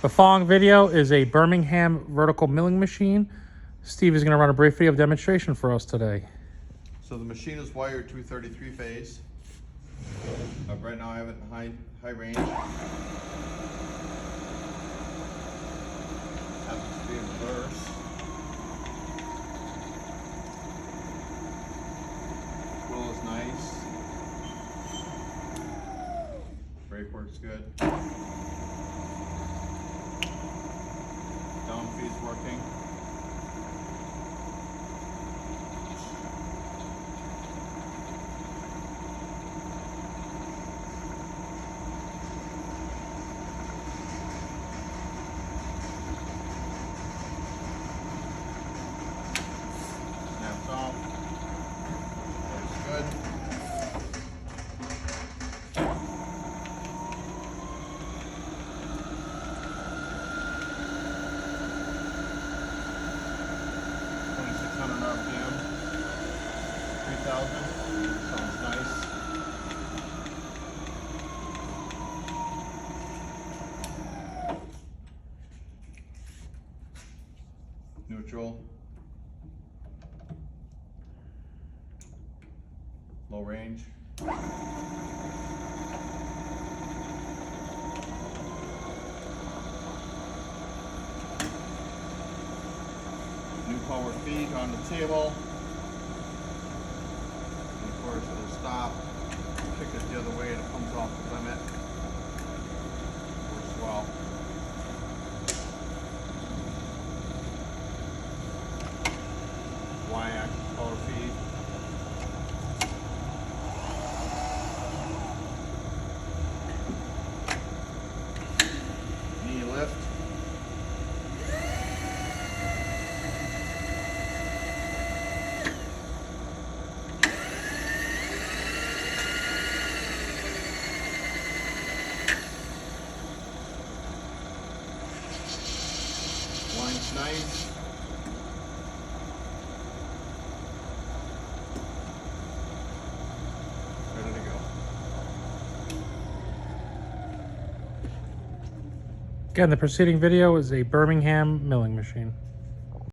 The following video is a Birmingham vertical milling machine. Steve is going to run a brief video demonstration for us today. So the machine is wired 233 phase. Right now I have it in high range. Happens to be in reverse. Wheel is nice. Brake works good. Down feed's working. Snaps off. Works good. RPM, 3,000, sounds nice. Neutral, low range. New power feed on the table. And of course it'll stop, kick it the other way and it comes off the limit. Works well. Y-axis power feed. Knee lift. Line's nice. Ready to go. Again, the preceding video is a Birmingham milling machine.